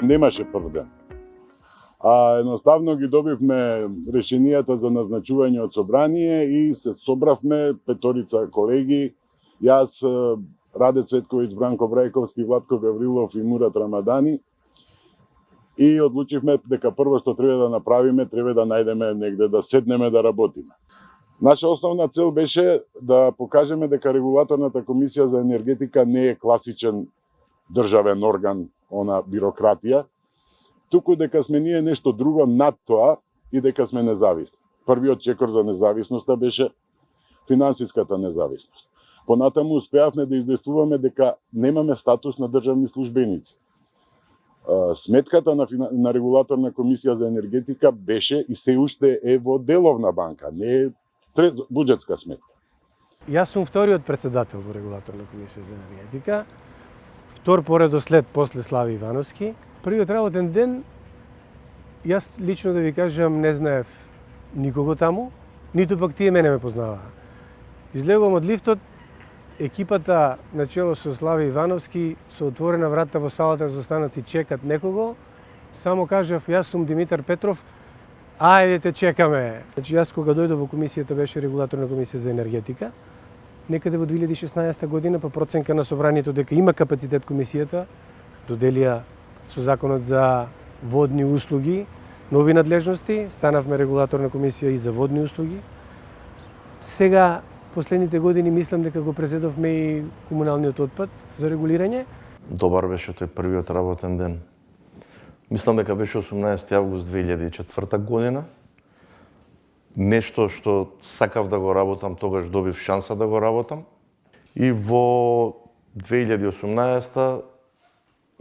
Немаше прв ден. А едноставно ги добивме решенијата за назначување од собрание и се собравме петорица колеги, јас, Раде Цветковиќ, Бранко Брајковски, Владко Гаврилов и Мурат Рамадани, и одлучивме дека прво што треба да направиме, треба да најдеме негде да седнеме да работиме. Наша основна цел беше да покажеме дека регулаторната комисија за енергетика не е класичен државен орган, она бирократија, туку дека сме ние нешто друго над тоа и дека сме независни. Првиот чекор за независноста беше финансиската независност. Понатаму успеавме да издействуваме дека немаме статус на државни службеници. Сметката на регулаторна комисија за енергетика беше и се уште е во деловна банка, не е буџетска сметка. Јас сум вториот председател во регулаторна комисија за енергетика, втор поредослед после Слави Ивановски. Првиот работен ден, јас лично да ви кажам, не знаев никого таму, ниту пак тие мене ме познаваа. Излегувам од лифтот, екипата на чело со Слави Ивановски со отворена врата во салата за останоци чекат некого. Само кажав, јас сум Димитар Петров, ајде те чекаме. Значи, јас кога дојдов во комисијата беше регулаторна комисија за енергетика. Некаде во 2016 година, по проценка на собранието дека има капацитет комисијата, доделија со законот за водни услуги нови надлежности, станавме регулаторна комисија и за водни услуги. Сега, последните години, мислам дека го презедовме и комуналниот отпад за регулирање. Добар беше тој првиот работен ден. Мислам дека беше 18 август 2004 година. Нешто што сакав да го работам, тогаш добив шанса да го работам. И во 2018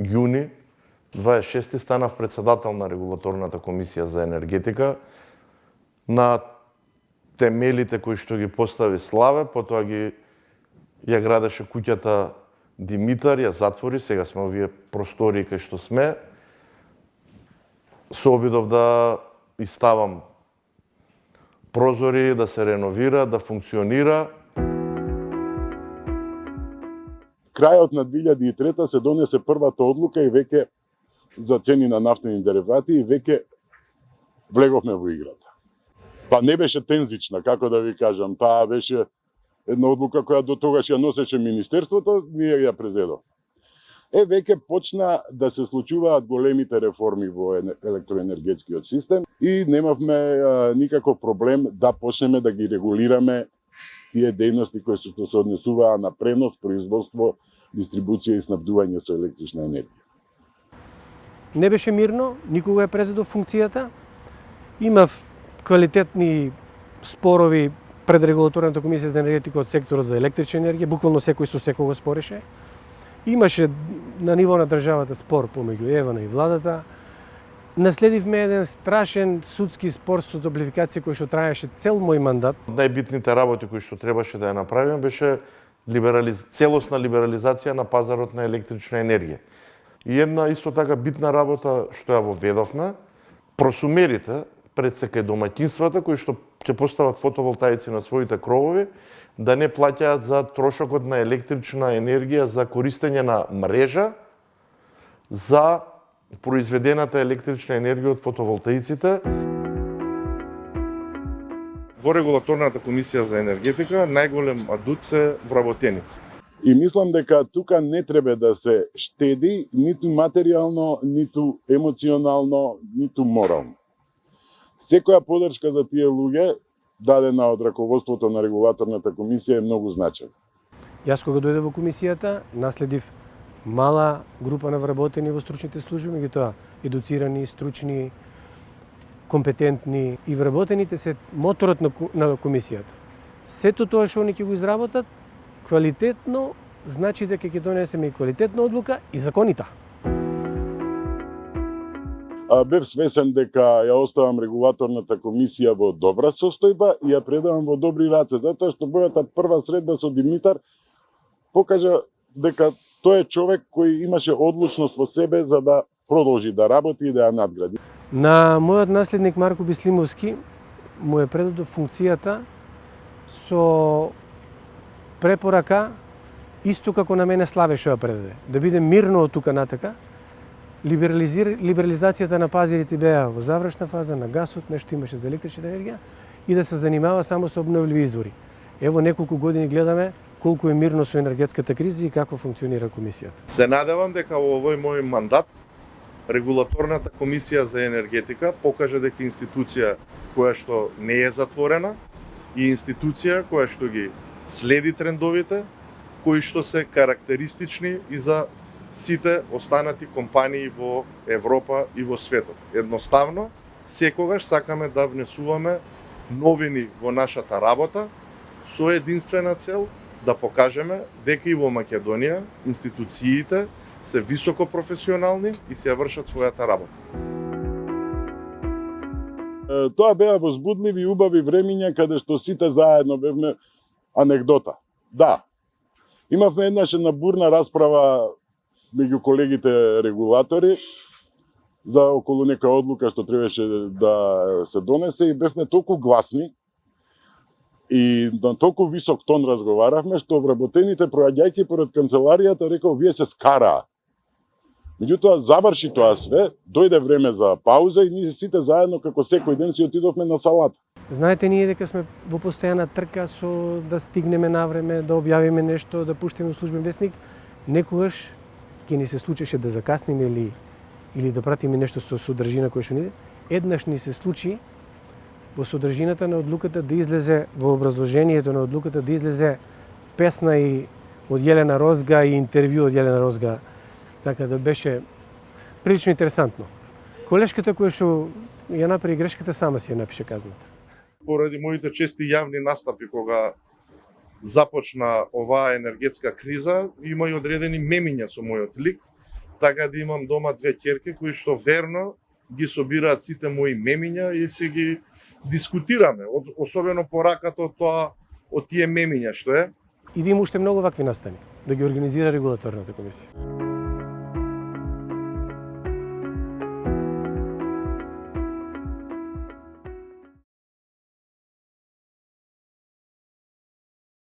јуни 26 станав председател на регулаторната комисија за енергетика на темелите кои што ги постави Славе, потоа ја градеше куќата Димитар, ја затвори, сега сме овие простори кај што сме. Се обидов да иставам прозори, да се реновира, да функционира. Крајот на 2003 се донесе првата одлука и веќе за цени на нафтени деривати и веќе влеговме во играта. Па не беше тензична, како да ви кажам, таа беше една одлука која до тогаш ја носеше министерството, ние ја презедовме. Веќе почна да се случуваат големите реформи во електроенергетскиот систем и немавме никаков проблем да почнеме да ги регулираме тие дејности кои се однесуваа на пренос, производство, дистрибуција и снабдување со електрична енергија. Не беше мирно, никога ја презедов функцијата. Имав квалитетни спорови пред регулаторната комисија за енергетика од секторот за електрична енергија, буквално секој со секого спореше. Имаше на ниво на државата спор помеѓу Евана и владата. Наследивме еден страшен судски спор со топлификација кој што траеше цел мој мандат. Најбитните работи кои што требаше да ја направиме беше целосна либерализација на пазарот на електрична енергија. И една исто така битна работа што ја воведовме, просумерите пред секај домаќинствата кои што ќе постават фотоволтаици на своите кровови, да не плаќаат за трошокот на електрична енергија за користење на мрежа за произведената електрична енергија од фотоволтаиците. Во регулаторната комисија за енергетика најголем адут се вработените. И мислам дека тука не треба да се штеди ниту материјално, ниту емоционално, ниту морално. Секоја подршка за тие луѓе, дадена од раководството на регулаторната комисија, е многу значајна. Јас кога дојдов во комисијата, наследив мала група на вработени во стручните служби, меѓутоа едуцирани, стручни, компетентни и вработените се моторот на комисијата. Сето тоа што они ќе го изработат квалитетно, значи дека ќе донесеме и квалитетна одлука и законита. Бев свесен дека ја оставам регулаторната комисија во добра состојба и ја предавам во добри раце, затоа што мојата прва средба со Димитар покажа дека тој е човек кој имаше одлучност во себе за да продолжи да работи и да ја надгради. На мојот наследник Марко Бислимовски му е предадов функцијата со препорака исто како на мене Славе што ја предаде, да биде мирно од тука натака либерализацијата на пазарите беа во завршна фаза, на гасот, нешто имаше за електрична енергија и да се занимава само со обновливи извори. Ево неколку години гледаме колку е мирно со енергетската криза и како функционира комисијата. Се надевам дека во овој мој мандат Регулаторната комисија за енергетика покаже дека институција која што не е затворена и институција која што ги следи трендовите, кои што се карактеристични и за сите останати компании во Европа и во светот. Едноставно, секогаш сакаме да внесуваме новини во нашата работа со единствена цел да покажеме дека и во Македонија институциите се високо професионални и се вршат својата работа. Тоа беа возбудливи и убави времиња каде што сите заедно бевме анегдота. Да, имавме еднаш една бурна расправа меѓу колегите регулатори за околу нека одлука што требаше да се донесе и бевме толку гласни и на толку висок тон разговаравме што вработените проаѓајќи поред канцеларијата рекол вие се скараа. Меѓутоа заврши тоа све, дојде време за пауза и ние сите заедно како секој ден си отидовме на салата. Знаете, ние дека сме во постојана трка со да стигнеме на време, да објавиме нешто, да пуштиме службен весник, некогаш ќе ни се случеше да закасниме или да пратиме нешто со содржина која што ни еднаш ни се случи во содржината на одлуката да излезе во образложението на одлуката да излезе песна и од Јелена Розга и интервју од Јелена Розга. Така да беше прилично интересантно. Колешката која што ја направи грешката сама си ја напише казната. Поради моите чести јавни настапи кога започна оваа енергетска криза, има и одредени мемиња со мојот лик, така да имам дома две ќерки кои што верно ги собираат сите мои мемиња и се ги дискутираме, особено пораката од тие мемиња што е. И да има уште многу вакви настани, да ги организира регулаторната комисија.